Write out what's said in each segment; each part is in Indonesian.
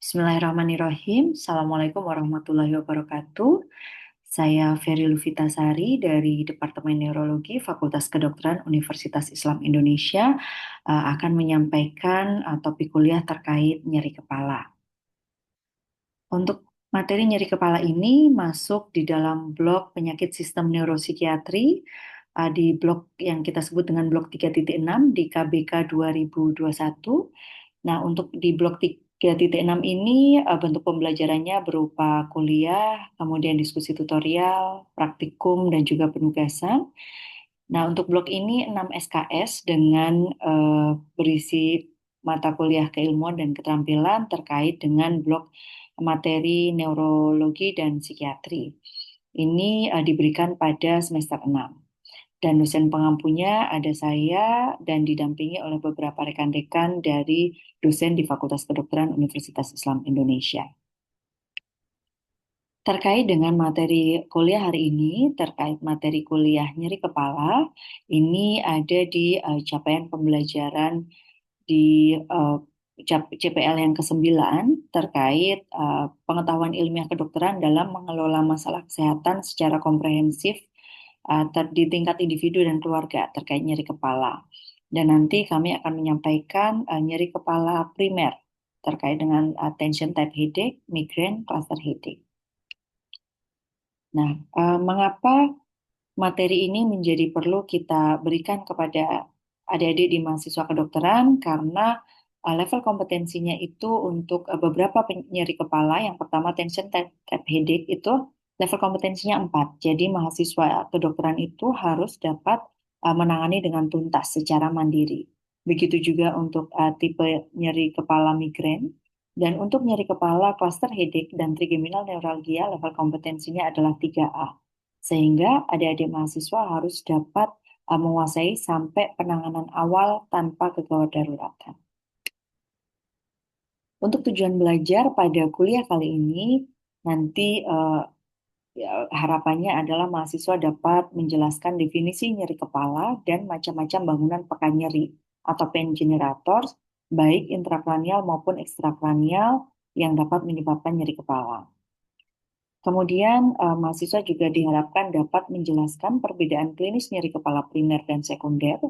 Bismillahirrahmanirrahim. Assalamualaikum warahmatullahi wabarakatuh. Saya Ferry Lufitasari dari Departemen Neurologi Fakultas Kedokteran Universitas Islam Indonesia akan menyampaikan topik kuliah terkait nyeri kepala. Untuk materi nyeri kepala ini masuk di dalam blok penyakit sistem neuropsikiatri di blok yang kita sebut dengan blok 3.6 di KBK 2021. Nah, untuk di blok 3.6 ini bentuk pembelajarannya berupa kuliah, kemudian diskusi tutorial, praktikum, dan juga penugasan. Nah, untuk blok ini 6 SKS dengan berisi mata kuliah keilmuan dan keterampilan terkait dengan blok materi neurologi dan psikiatri. Ini diberikan pada semester 6. Dan dosen pengampunya ada saya dan didampingi oleh beberapa rekan-rekan dari dosen di Fakultas Kedokteran Universitas Islam Indonesia. Terkait dengan materi kuliah hari ini, terkait materi kuliah nyeri kepala, ini ada di capaian pembelajaran di CPL yang ke-9 terkait pengetahuan ilmiah kedokteran dalam mengelola masalah kesehatan secara komprehensif di tingkat individu dan keluarga terkait nyeri kepala. Dan nanti kami akan menyampaikan nyeri kepala primer terkait dengan tension type headache, migraine, cluster headache. Nah, mengapa materi ini menjadi perlu kita berikan kepada adik-adik di mahasiswa kedokteran? Karena level kompetensinya itu untuk beberapa nyeri kepala. Yang pertama tension type headache itu level kompetensinya 4. Jadi mahasiswa kedokteran itu harus dapat menangani dengan tuntas secara mandiri. Begitu juga untuk tipe nyeri kepala migrain. Dan untuk nyeri kepala cluster headache dan trigeminal neuralgia level kompetensinya adalah 3A. Sehingga adik-adik mahasiswa harus dapat menguasai sampai penanganan awal tanpa kegawat daruratan. Untuk tujuan belajar pada kuliah kali ini, nanti harapannya adalah mahasiswa dapat menjelaskan definisi nyeri kepala dan macam-macam bangunan pekan nyeri atau pain generators, baik intrakranial maupun ekstrakranial yang dapat menyebabkan nyeri kepala. Kemudian, mahasiswa juga diharapkan dapat menjelaskan perbedaan klinis nyeri kepala primer dan sekunder,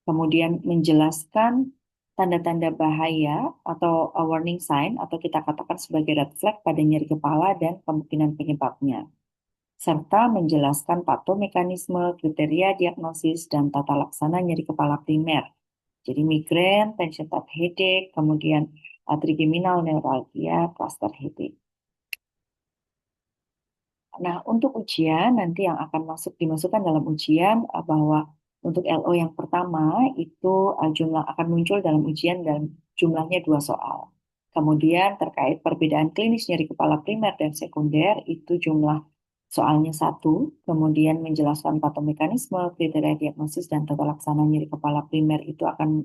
kemudian menjelaskan tanda-tanda bahaya atau warning sign atau kita katakan sebagai red flag pada nyeri kepala dan kemungkinan penyebabnya, serta menjelaskan patomekanisme, kriteria diagnosis, dan tata laksana nyeri kepala primer. Jadi migrain, tension type headache, kemudian trigeminal neuralgia, cluster headache. Nah, untuk ujian nanti yang akan dimasukkan dalam ujian bahwa untuk LO yang pertama itu jumlah akan muncul dalam ujian dan jumlahnya 2 soal. Kemudian terkait perbedaan klinis nyeri kepala primer dan sekunder itu jumlah soalnya 1. Kemudian menjelaskan patomekanisme, kriteria diagnosis dan tata laksana nyeri kepala primer itu akan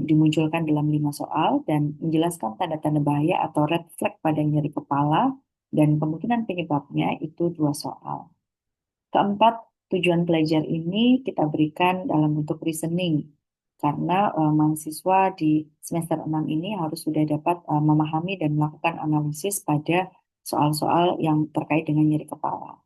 dimunculkan dalam 5 soal dan menjelaskan tanda-tanda bahaya atau red flag pada nyeri kepala dan kemungkinan penyebabnya itu 2 soal. Keempat, tujuan belajar ini kita berikan dalam bentuk reasoning karena mahasiswa di semester 6 ini harus sudah dapat memahami dan melakukan analisis pada soal-soal yang terkait dengan nyeri kepala.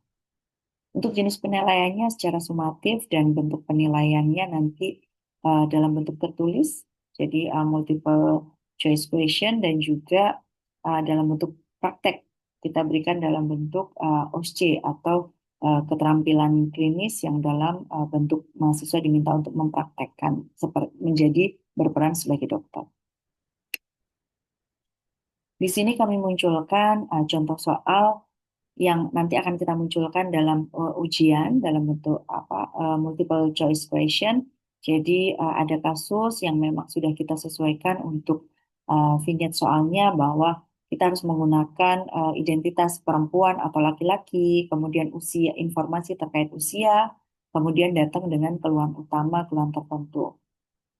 Untuk jenis penilaiannya secara sumatif dan bentuk penilaiannya nanti dalam bentuk tertulis, jadi multiple choice question dan juga dalam bentuk praktek kita berikan dalam bentuk OSC atau keterampilan klinis yang dalam bentuk mahasiswa diminta untuk mempraktekkan seperti menjadi berperan sebagai dokter. Di sini kami munculkan contoh soal yang nanti akan kita munculkan dalam ujian dalam bentuk multiple choice question. Jadi ada kasus yang memang sudah kita sesuaikan untuk vignette soalnya bahwa kita harus menggunakan identitas perempuan atau laki-laki, kemudian usia, informasi terkait usia, kemudian datang dengan keluhan tertentu.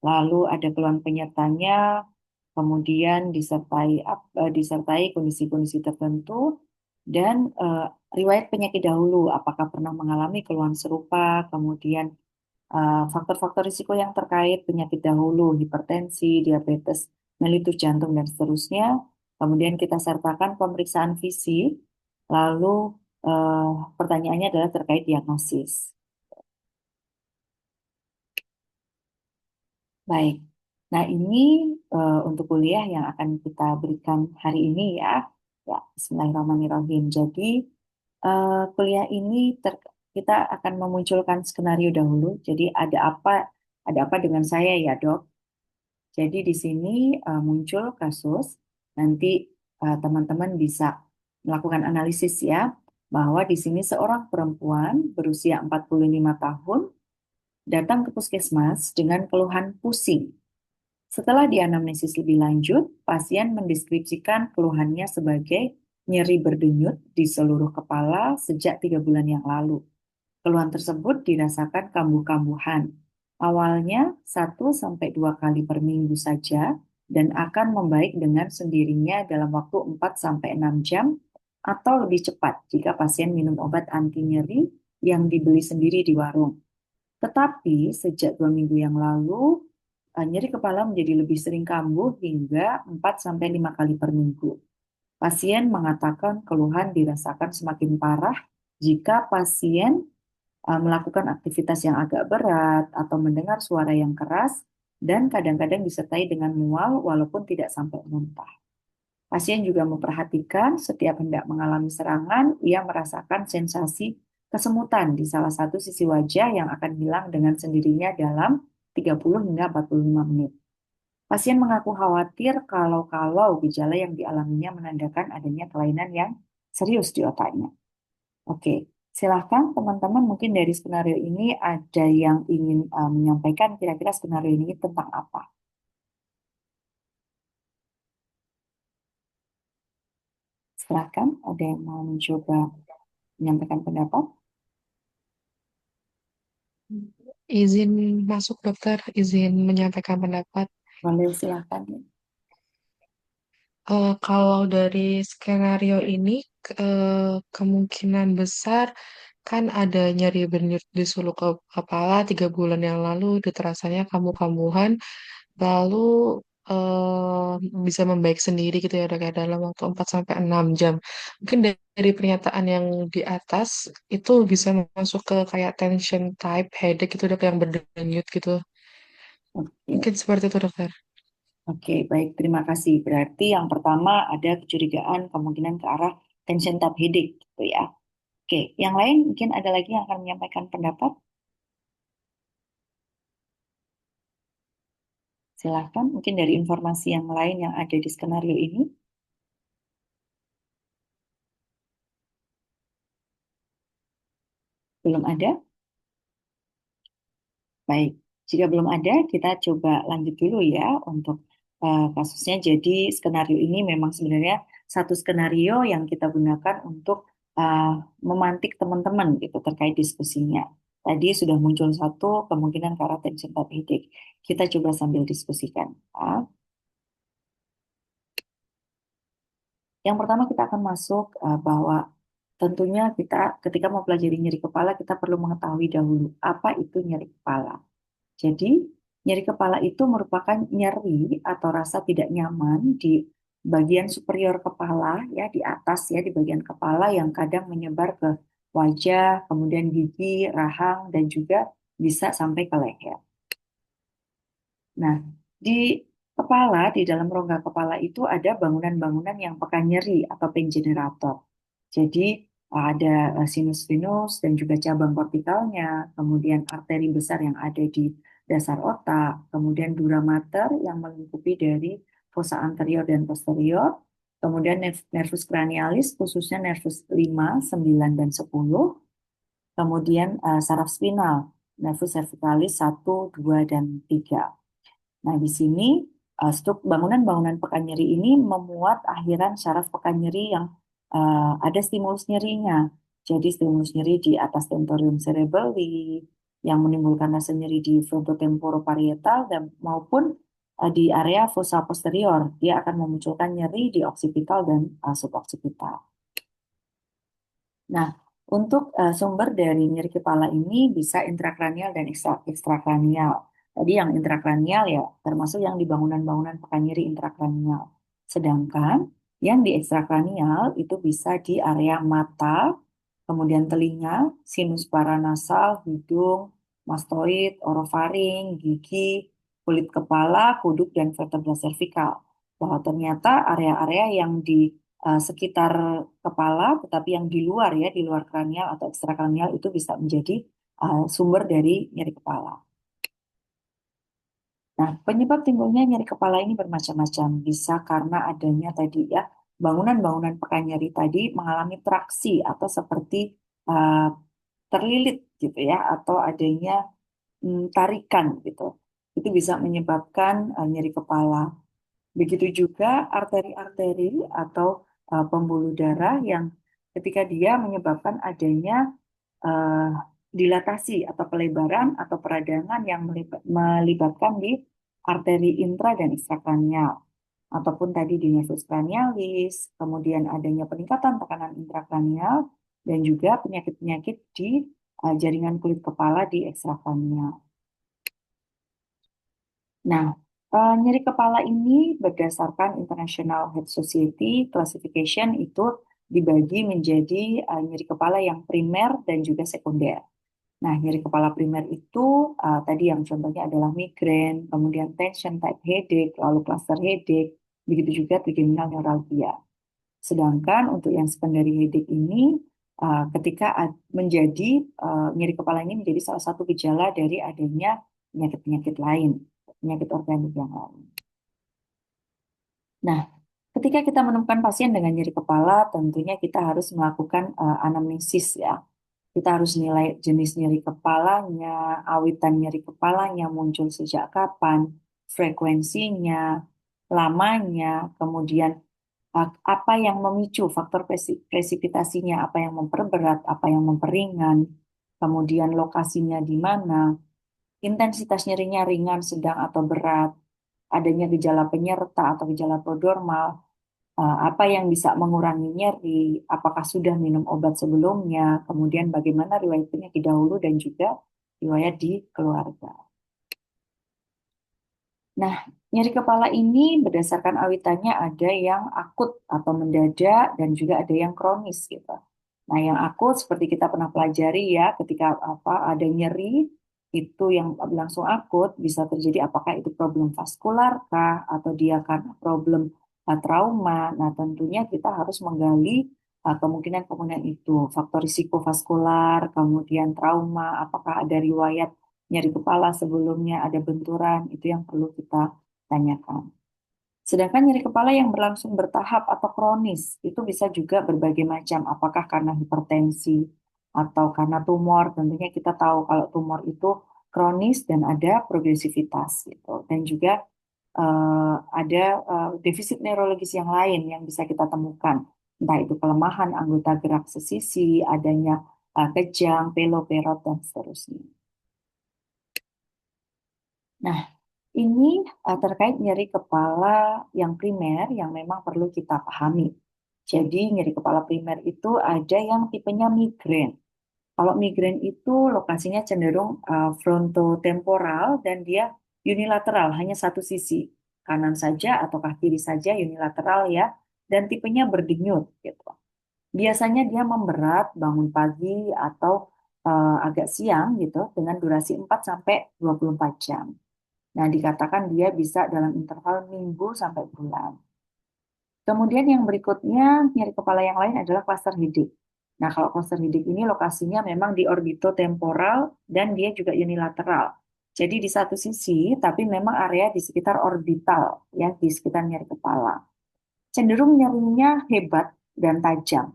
Lalu ada keluhan penyertanya, kemudian disertai kondisi-kondisi tertentu dan riwayat penyakit dahulu, apakah pernah mengalami keluhan serupa, kemudian faktor-faktor risiko yang terkait penyakit dahulu, hipertensi, diabetes, mellitus jantung, dan seterusnya. Kemudian kita sertakan pemeriksaan fisik, lalu eh, pertanyaannya adalah terkait diagnosis. Baik. Nah, ini untuk kuliah yang akan kita berikan hari ini ya. Ya, Bismillahirrahmanirrahim. Jadi, kuliah ini kita akan memunculkan skenario dahulu. Jadi, ada apa dengan saya ya, Dok? Jadi, di sini muncul kasus. Nanti teman-teman bisa melakukan analisis ya, bahwa di sini seorang perempuan berusia 45 tahun datang ke puskesmas dengan keluhan pusing. Setelah dianamnesis lebih lanjut, pasien mendeskripsikan keluhannya sebagai nyeri berdenyut di seluruh kepala sejak 3 bulan yang lalu. Keluhan tersebut dirasakan kambuh-kambuhan. Awalnya 1 sampai 2 kali per minggu saja dan akan membaik dengan sendirinya dalam waktu 4 sampai 6 jam atau lebih cepat jika pasien minum obat anti nyeri yang dibeli sendiri di warung. Tetapi sejak 2 minggu yang lalu, nyeri kepala menjadi lebih sering kambuh hingga 4 sampai 5 kali per minggu. Pasien mengatakan keluhan dirasakan semakin parah jika pasien melakukan aktivitas yang agak berat atau mendengar suara yang keras dan kadang-kadang disertai dengan mual walaupun tidak sampai muntah. Pasien juga memperhatikan setiap hendak mengalami serangan, ia merasakan sensasi kesemutan di salah satu sisi wajah yang akan hilang dengan sendirinya dalam 30 hingga 45 menit. Pasien mengaku khawatir kalau-kalau gejala yang dialaminya menandakan adanya kelainan yang serius di otaknya. Oke, silahkan teman-teman mungkin dari skenario ini ada yang ingin menyampaikan kira-kira skenario ini tentang apa. Silahkan, ada yang mau mencoba menyampaikan pendapat? Izin masuk dokter, izin menyampaikan pendapat. Boleh silahkan. Kalau dari skenario ini, kemungkinan besar kan ada nyeri bernyut di seluruh kepala 3 bulan yang lalu, terasanya kamu-kamuhan, lalu bisa membaik sendiri gitu ya dok ya dalam waktu 4 sampai 6 jam. Mungkin dari pernyataan yang di atas itu bisa masuk ke kayak tension type headache gitu dok yang berdenyut gitu. Oke, Mungkin seperti itu dokter. oke, baik. Terima kasih. Berarti yang pertama ada kecurigaan kemungkinan ke arah tension type headache, gitu ya. Oke, yang lain mungkin ada lagi yang akan menyampaikan pendapat. Silahkan, mungkin dari informasi yang lain yang ada di skenario ini. Belum ada? Baik, jika belum ada, kita coba lanjut dulu ya untuk kasusnya. Jadi skenario ini memang sebenarnya satu skenario yang kita gunakan untuk uh, memantik teman-teman gitu terkait diskusinya. Tadi sudah muncul satu kemungkinan ke arah tension type headache. Kita coba sambil diskusikan. Yang pertama kita akan masuk bahwa tentunya kita ketika mempelajari nyeri kepala kita perlu mengetahui dahulu apa itu nyeri kepala. Jadi, nyeri kepala itu merupakan nyeri atau rasa tidak nyaman di bagian superior kepala, ya, di atas, ya, di bagian kepala yang kadang menyebar ke wajah, kemudian gigi, rahang, dan juga bisa sampai ke leher. Nah, di kepala, di dalam rongga kepala itu ada bangunan-bangunan yang pekan nyeri atau pain generator. Jadi ada sinus venus dan juga cabang kortikalnya, kemudian arteri besar yang ada di dasar otak, kemudian dura mater yang melingkupi dari fossa anterior dan posterior, kemudian nervus cranialis khususnya nervus 5, 9, dan 10, kemudian saraf spinal, nervus cervicalis 1, 2, dan 3. Nah, di sini bangunan-bangunan pekan nyeri ini memuat akhiran syaraf pekan nyeri yang ada stimulus nyerinya. Jadi stimulus nyeri di atas tentorium cerebelli yang menimbulkan rasa nyeri di frontotemporoparietal dan maupun di area fossa posterior. Dia akan memunculkan nyeri di oksipital dan suboksipital. Nah, untuk sumber dari nyeri kepala ini bisa intrakranial dan ekstrakranial. Tadi yang intrakranial ya termasuk yang di bangunan-bangunan pekan nyeri intrakranial. Sedangkan Yang di ekstrakranial itu bisa di area mata, kemudian telinga, sinus paranasal, hidung, mastoid, orofaring, gigi, kulit kepala, kuduk, dan vertebra servikal. Bahwa ternyata area-area yang di sekitar kepala, tetapi yang di luar ya, di luar kranial atau ekstrakranial itu bisa menjadi sumber dari nyeri kepala. Nah, penyebab timbulnya nyeri kepala ini bermacam-macam. Bisa karena adanya tadi ya, bangunan-bangunan pekan nyeri tadi mengalami traksi atau seperti uh, terlilit gitu ya, atau adanya tarikan gitu. Itu bisa menyebabkan nyeri kepala. Begitu juga arteri-arteri atau pembuluh darah yang ketika dia menyebabkan adanya eh, dilatasi atau pelebaran atau peradangan yang melibatkan di arteri intra dan ekstrakranial ataupun tadi di nervus cranialis, kemudian adanya peningkatan tekanan intrakranial dan juga penyakit-penyakit di jaringan kulit kepala di ekstrakranial. Nah, nyeri kepala ini berdasarkan International Head Society Classification itu dibagi menjadi nyeri kepala yang primer dan juga sekunder. Nah, nyeri kepala primer itu tadi yang contohnya adalah migrain, kemudian tension type headache, lalu cluster headache, begitu juga trigeminal neuralgia. Sedangkan untuk yang secondary headache ini, ketika menjadi nyeri kepala ini menjadi salah satu gejala dari adanya penyakit-penyakit lain, penyakit organik yang lain. Nah, ketika kita menemukan pasien dengan nyeri kepala, tentunya kita harus melakukan anamnesis ya. Kita harus nilai jenis nyeri kepalanya, awitan nyeri kepalanya muncul sejak kapan, frekuensinya, lamanya, kemudian apa yang memicu faktor presipitasinya, apa yang memperberat, apa yang memperingan, kemudian lokasinya di mana, intensitas nyerinya ringan, sedang atau berat, adanya gejala penyerta atau gejala prodromal, apa yang bisa mengurangi nyeri, apakah sudah minum obat sebelumnya, kemudian bagaimana riwayat penyakit dahulu dan juga riwayat di keluarga. Nah, nyeri kepala ini berdasarkan awitannya ada yang akut atau mendadak dan juga ada yang kronis gitu. Nah, yang akut seperti kita pernah pelajari ya, ketika ada nyeri itu yang langsung akut bisa terjadi apakah itu problem vaskular kah atau dia karena problem trauma. Nah, tentunya kita harus menggali kemungkinan-kemungkinan itu, faktor risiko vaskular, kemudian trauma, apakah ada riwayat nyeri kepala sebelumnya, ada benturan, itu yang perlu kita tanyakan. Sedangkan nyeri kepala yang berlangsung bertahap atau kronis, itu bisa juga berbagai macam, apakah karena hipertensi atau karena tumor. Tentunya kita tahu kalau tumor itu kronis dan ada progresivitas gitu. Dan juga ada defisit neurologis yang lain yang bisa kita temukan. Entah itu kelemahan anggota gerak sesisi, adanya kejang, peloperot, dan seterusnya. Nah, ini terkait nyeri kepala yang primer yang memang perlu kita pahami. Jadi nyeri kepala primer itu ada yang tipenya migrain. Kalau migrain itu lokasinya cenderung frontotemporal dan dia unilateral, hanya satu sisi. Kanan saja ataukah kiri saja unilateral ya. Dan tipenya berdenyut gitu. Biasanya dia memberat bangun pagi atau agak siang gitu dengan durasi 4 sampai 24 jam. Nah, dikatakan dia bisa dalam interval minggu sampai bulan. Kemudian yang berikutnya, nyeri kepala yang lain adalah cluster headache. Nah, kalau cluster headache ini lokasinya memang di orbitotemporal dan dia juga unilateral. Jadi di satu sisi, tapi memang area di sekitar orbital, ya, di sekitar nyeri kepala. Cenderung nyerinya hebat dan tajam.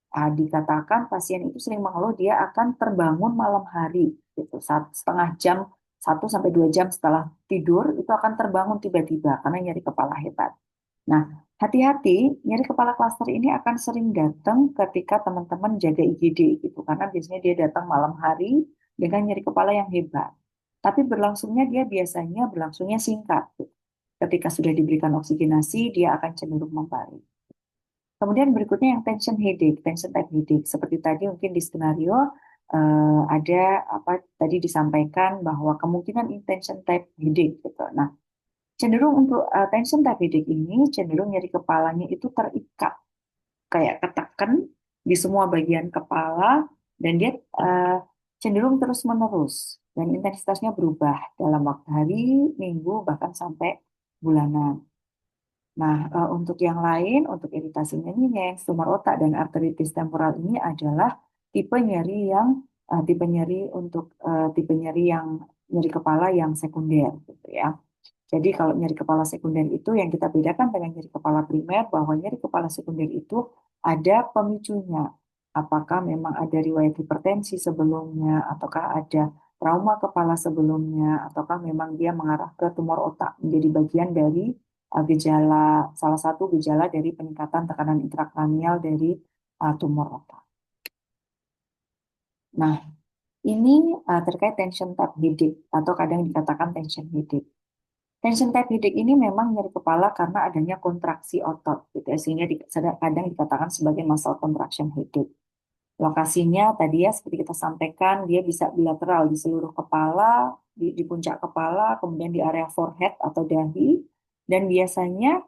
Dikatakan pasien itu sering mengeluh dia akan terbangun malam hari, gitu, setengah jam, 1 sampai 2 jam setelah tidur itu akan terbangun tiba-tiba karena nyeri kepala hebat. Nah, hati-hati, nyeri kepala klaster ini akan sering datang ketika teman-teman jaga IGD gitu, karena biasanya dia datang malam hari dengan nyeri kepala yang hebat. Tapi berlangsungnya dia biasanya berlangsungnya singkat. Gitu. Ketika sudah diberikan oksigenasi, dia akan cenderung membaik. Kemudian berikutnya yang tension headache, tension type headache. Seperti tadi mungkin di skenario ada apa tadi disampaikan bahwa kemungkinan intention type headache gitu. Nah, Cenderung untuk tension type headache ini cenderung nyeri kepalanya itu terikat, kayak ketekan di semua bagian kepala, dan dia eh, cenderung terus-menerus dan intensitasnya berubah dalam waktu hari, minggu, bahkan sampai bulanan. Nah, untuk yang lain, untuk iritasi nyeri, tumor otak dan arteritis temporal ini adalah tipe nyeri yang tipe nyeri yang nyeri kepala yang sekunder gitu ya. Jadi kalau nyeri kepala sekunder itu yang kita bedakan dengan nyeri kepala primer, bahwa nyeri kepala sekunder itu ada pemicunya. Apakah memang ada riwayat hipertensi sebelumnya, ataukah ada trauma kepala sebelumnya, ataukah memang dia mengarah ke tumor otak menjadi bagian dari gejala, salah satu gejala dari peningkatan tekanan intrakranial dari tumor otak. Nah, ini terkait tension type headache atau kadang dikatakan tension headache. Tension type headache ini memang nyeri kepala karena adanya kontraksi otot, gitu ya, sehingga kadang dikatakan sebagai muscle contraction headache. Lokasinya tadi ya seperti kita sampaikan, dia bisa bilateral di seluruh kepala, di puncak kepala, kemudian di area forehead atau dahi, dan biasanya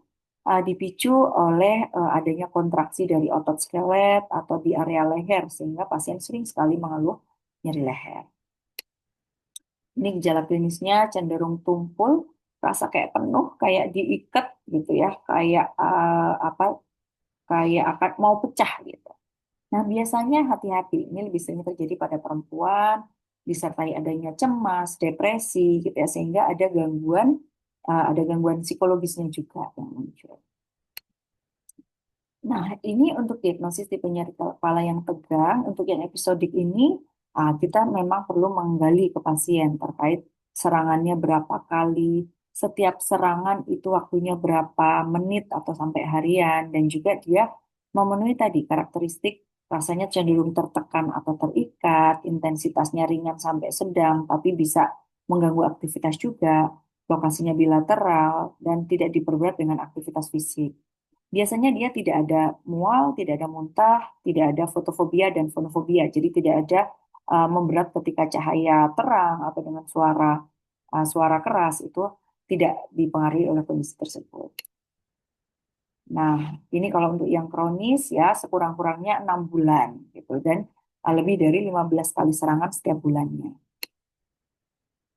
dipicu oleh adanya kontraksi dari otot skelet atau di area leher, sehingga pasien sering sekali mengeluh nyeri leher. Ini gejala klinisnya cenderung tumpul, rasa kayak penuh, kayak diikat gitu ya, kayak kayak akan mau pecah gitu. Nah, biasanya hati-hati, ini lebih sering terjadi pada perempuan, disertai adanya cemas, depresi gitu ya, sehingga ada gangguan psikologisnya juga yang muncul. Nah, ini untuk diagnosis tipe nyeri kepala yang tegang. Untuk yang episodik ini, kita memang perlu menggali ke pasien terkait serangannya berapa kali, setiap serangan itu waktunya berapa menit atau sampai harian, dan juga dia memenuhi tadi karakteristik rasanya cenderung tertekan atau terikat, intensitasnya ringan sampai sedang, tapi bisa mengganggu aktivitas juga, lokasinya bilateral, dan tidak diperberat dengan aktivitas fisik. Biasanya dia tidak ada mual, tidak ada muntah, tidak ada fotofobia dan fonofobia. Jadi tidak ada memberat ketika cahaya terang atau dengan suara keras, itu tidak dipengaruhi oleh kondisi tersebut. Nah, ini kalau untuk yang kronis ya sekurang-kurangnya 6 bulan gitu, dan lebih dari 15 kali serangan setiap bulannya.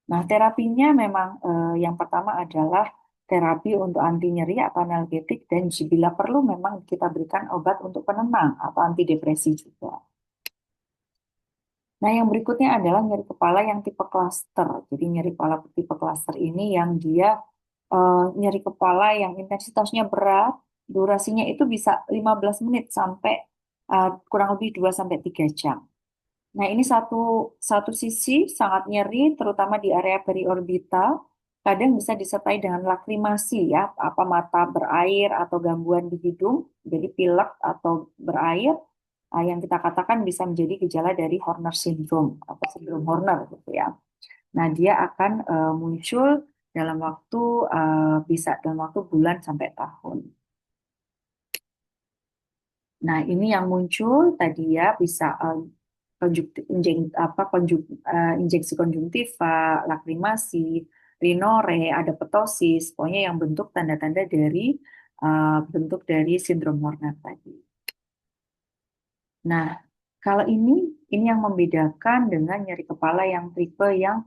Nah, terapinya memang yang pertama adalah terapi untuk anti nyeri atau analgetik, dan bila perlu memang kita berikan obat untuk penenang atau antidepresi juga. Nah, yang berikutnya adalah nyeri kepala yang tipe klaster. Jadi nyeri kepala tipe klaster ini yang dia nyeri kepala yang intensitasnya berat, durasinya itu bisa 15 menit sampai kurang lebih 2 sampai 3 jam. Nah, ini satu satu sisi sangat nyeri, terutama di area periorbital. Kadang bisa disertai dengan lakrimasi ya, apa mata berair atau gangguan di hidung, jadi pilek atau berair, yang kita katakan bisa menjadi gejala dari Horner syndrome atau sindrom Horner gitu ya. Nah, dia akan muncul dalam waktu bisa dalam waktu bulan sampai tahun. Nah, ini yang muncul tadi ya bisa injeksi konjungtiva, lakrimasi, rinore, ada ptosis, pokoknya yang bentuk tanda-tanda dari bentuk dari sindrom Horner tadi. Nah, kalau ini yang membedakan dengan nyeri kepala yang tipe yang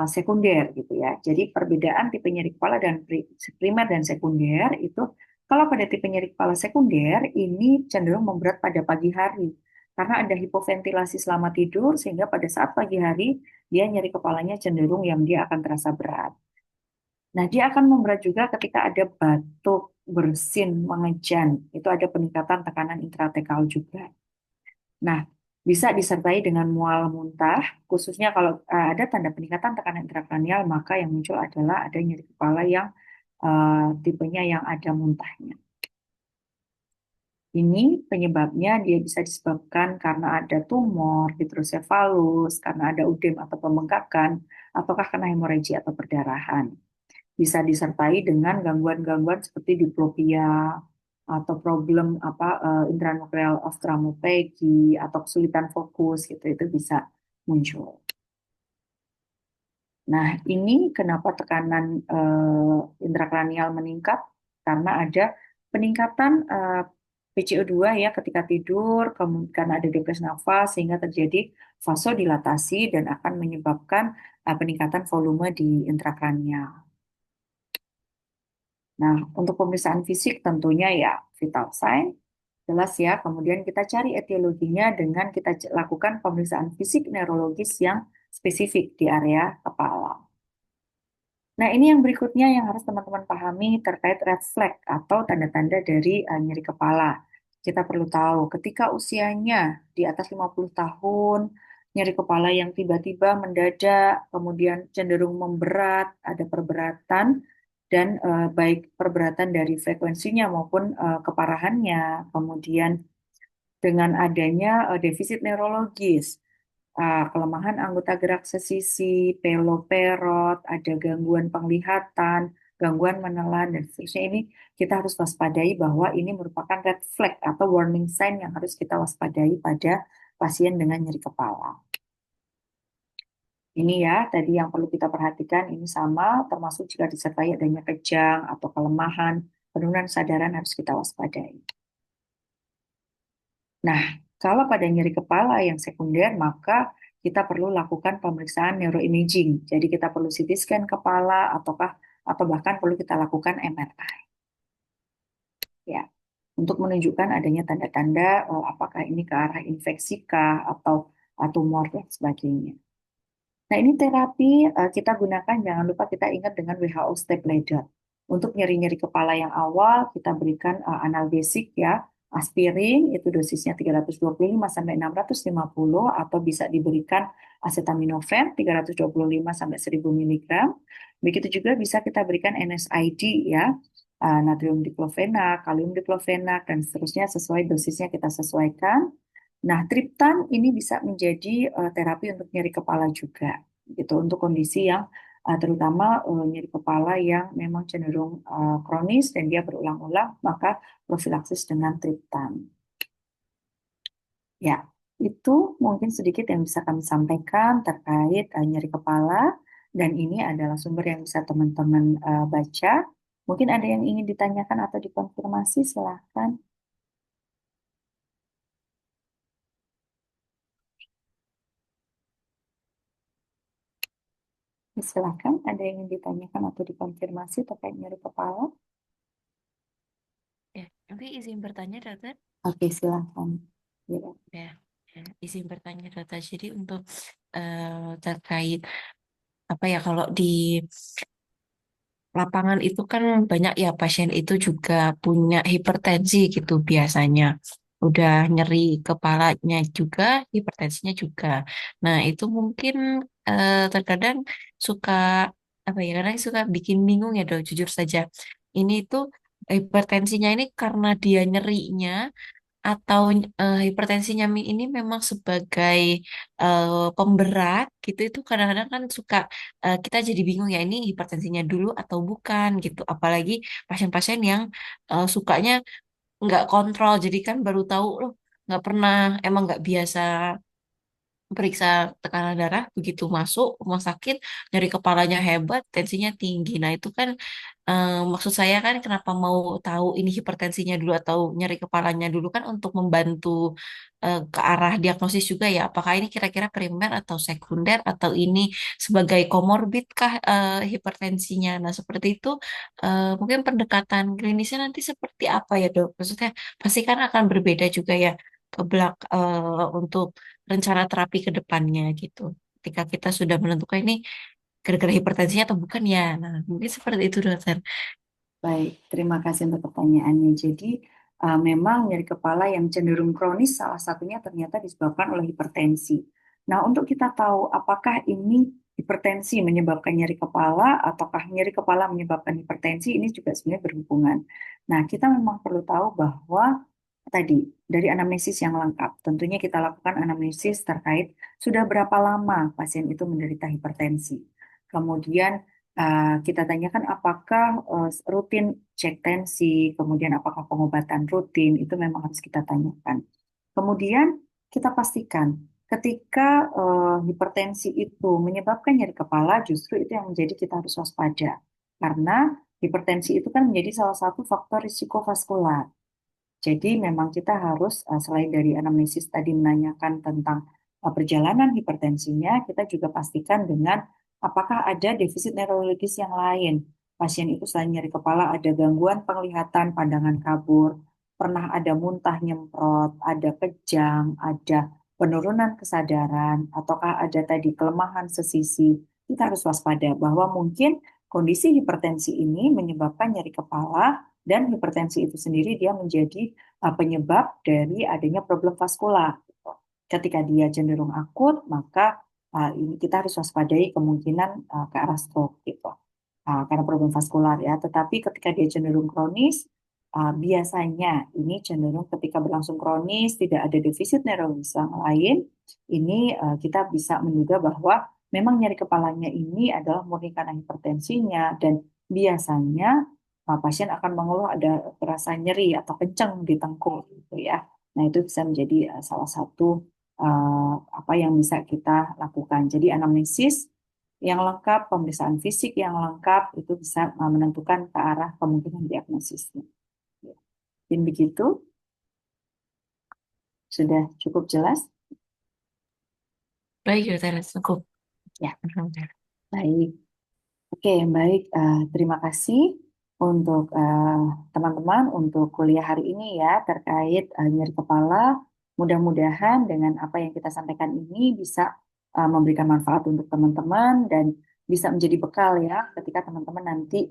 sekunder gitu ya. Jadi perbedaan tipe nyeri kepala dan primer dan sekunder itu, kalau pada tipe nyeri kepala sekunder ini cenderung memberat pada pagi hari karena ada hipoventilasi selama tidur, sehingga pada saat pagi hari dia nyeri kepalanya cenderung yang dia akan terasa berat. Nah, dia akan memberat juga ketika ada batuk, bersin, mengejan. Itu ada peningkatan tekanan intratekal juga. Nah, bisa disertai dengan mual muntah, khususnya kalau ada tanda peningkatan tekanan intrakranial, maka yang muncul adalah ada nyeri kepala yang tipenya yang ada muntahnya. Ini penyebabnya dia bisa disebabkan karena ada tumor, hidrosefalus, karena ada udem atau pembengkakan, ataukah karena hemoragi atau perdarahan. Bisa disertai dengan gangguan-gangguan seperti diplopia atau problem intranuclear ophthalmoplegia atau kesulitan fokus gitu, itu bisa muncul. Nah, ini kenapa tekanan intrakranial meningkat? Karena ada peningkatan PCO2 ya ketika tidur, kemudian karena ada depresi nafas sehingga terjadi vasodilatasi dan akan menyebabkan peningkatan volume di intrakranial. Nah, untuk pemeriksaan fisik tentunya ya vital sign, jelas ya. Kemudian kita cari etiologinya dengan kita lakukan pemeriksaan fisik neurologis yang spesifik di area kepala. Nah, ini yang berikutnya yang harus teman-teman pahami terkait red flag atau tanda-tanda dari nyeri kepala. Kita perlu tahu ketika usianya di atas 50 tahun, nyeri kepala yang tiba-tiba mendadak, kemudian cenderung memberat, ada perberatan, dan baik perberatan dari frekuensinya maupun keparahannya. Kemudian dengan adanya defisit neurologis, kelemahan anggota gerak sesisi, peloperot, ada gangguan penglihatan, gangguan menelan, dan seterusnya ini kita harus waspadai bahwa ini merupakan red flag atau warning sign yang harus kita waspadai pada pasien dengan nyeri kepala. Ini ya, tadi yang perlu kita perhatikan ini sama, termasuk jika disertai adanya kejang atau kelemahan, penurunan kesadaran harus kita waspadai. Nah, kalau pada nyeri kepala yang sekunder, maka kita perlu lakukan pemeriksaan neuroimaging. Jadi kita perlu CT scan kepala atau bahkan perlu kita lakukan MRI ya untuk menunjukkan adanya tanda-tanda apakah ini ke arah infeksi kah atau tumor dan sebagainya. Nah, ini terapi kita gunakan, jangan lupa kita ingat dengan WHO step ladder. Untuk nyeri-nyeri kepala yang awal, kita berikan analgesik ya, aspirin, itu dosisnya 325 sampai 650, atau bisa diberikan acetaminophen 325 sampai 1000 miligram. Begitu juga bisa kita berikan NSAID ya, natrium diklofenak, kalium diklofenak, dan seterusnya sesuai dosisnya kita sesuaikan. Nah, triptan ini bisa menjadi terapi untuk nyeri kepala juga, gitu. Untuk kondisi yang terutama nyeri kepala yang memang cenderung kronis dan dia berulang-ulang, maka profilaksis dengan triptan. Ya, itu mungkin sedikit yang bisa kami sampaikan terkait nyeri kepala, dan ini adalah sumber yang bisa teman-teman baca. Mungkin ada yang ingin ditanyakan atau dikonfirmasi, silahkan. Silahkan, ada yang ingin ditanyakan atau dikonfirmasi terkait nyeri kepala? Ya, nanti izin bertanya, Dokter. Oke, silahkan. Ya. Ya, ya, izin bertanya, Dokter. Jadi untuk terkait apa ya kalau di lapangan itu kan banyak ya pasien itu juga punya hipertensi gitu biasanya. Udah nyeri kepalanya juga, hipertensinya juga. Nah, itu mungkin terkadang suka apa ya, kadang suka bikin bingung ya dok, jujur saja. Ini tuh hipertensinya ini karena dia nyerinya atau hipertensinya ini memang sebagai eh, pemberat gitu itu kadang-kadang kan suka kita jadi bingung ya ini hipertensinya dulu atau bukan gitu apalagi pasien-pasien yang sukanya nggak kontrol jadi kan baru tahu loh nggak pernah emang nggak biasa periksa tekanan darah begitu masuk rumah sakit nyeri kepalanya hebat tensinya tinggi nah itu kan maksud saya kan kenapa mau tahu ini hipertensinya dulu atau nyeri kepalanya dulu kan untuk membantu ke arah diagnosis juga ya apakah ini kira-kira primer atau sekunder atau ini sebagai komorbid kah hipertensinya nah seperti itu mungkin pendekatan klinisnya nanti seperti apa ya dok maksudnya pasti kan akan berbeda juga ya untuk rencana terapi ke depannya gitu. Ketika kita sudah menentukan ini gara-gara hipertensinya atau bukan ya. Nah, mungkin seperti itu dokter. Baik, terima kasih untuk pertanyaannya. Jadi, memang nyeri kepala yang cenderung kronis salah satunya ternyata disebabkan oleh hipertensi. Nah, untuk kita tahu apakah ini hipertensi menyebabkan nyeri kepala ataukah nyeri kepala menyebabkan hipertensi, ini juga sebenarnya berhubungan. Nah, kita memang perlu tahu bahwa tadi dari anamnesis yang lengkap, tentunya kita lakukan anamnesis terkait sudah berapa lama pasien itu menderita hipertensi. Kemudian kita tanyakan apakah rutin cek tensi, kemudian apakah pengobatan rutin, itu memang harus kita tanyakan. Kemudian kita pastikan ketika hipertensi itu menyebabkan nyeri kepala, justru itu yang menjadi kita harus waspada. Karena hipertensi itu kan menjadi salah satu faktor risiko vaskular. Jadi memang kita harus selain dari anamnesis tadi menanyakan tentang perjalanan hipertensinya, kita juga pastikan dengan apakah ada defisit neurologis yang lain. Pasien itu selain nyeri kepala ada gangguan penglihatan, pandangan kabur, pernah ada muntah nyemprot, ada kejang, ada penurunan kesadaran, ataukah ada tadi kelemahan sesisi. Kita harus waspada bahwa mungkin kondisi hipertensi ini menyebabkan nyeri kepala dan hipertensi itu sendiri dia menjadi penyebab dari adanya problem vaskular. Ketika dia cenderung akut, maka ini kita harus waspadai kemungkinan ke arah stroke gitu. Karena problem vaskular ya. Tetapi ketika dia cenderung kronis, biasanya ini cenderung ketika berlangsung kronis, tidak ada defisit neurologis yang lain, ini kita bisa menduga bahwa memang nyeri kepalanya ini adalah murni karena hipertensinya dan biasanya pasien akan mengeluh ada terasa nyeri atau kencang di tengkuk gitu ya. Nah, itu bisa menjadi salah satu apa yang bisa kita lakukan. Jadi anamnesis yang lengkap, pemeriksaan fisik yang lengkap itu bisa menentukan ke arah kemungkinan diagnosisnya. Mungkin begitu, sudah cukup jelas? Baik, dokter, cukup. Ya, Alhamdulillah. baik. Oke, baik. Terima kasih untuk teman-teman untuk kuliah hari ini ya terkait nyeri kepala. Mudah-mudahan dengan apa yang kita sampaikan ini bisa memberikan manfaat untuk teman-teman dan bisa menjadi bekal ya ketika teman-teman nanti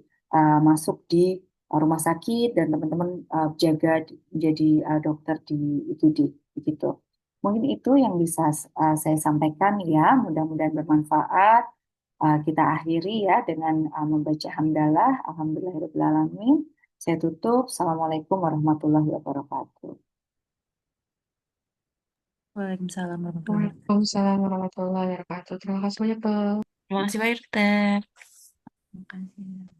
masuk di rumah sakit dan teman-teman jaga menjadi dokter di IGD begitu. Mungkin itu yang bisa saya sampaikan ya. Mudah-mudahan bermanfaat. Kita akhiri ya dengan membaca hamdalah, alhamdulillahirobbilalamin. Saya tutup. Assalamualaikum warahmatullahi wabarakatuh. Waalaikumsalam warahmatullahi wabarakatuh. Waalaikumsalam warahmatullahi wabarakatuh. Terima kasih banyak, Dok. Terima kasih banyak, dokter. Terima kasih.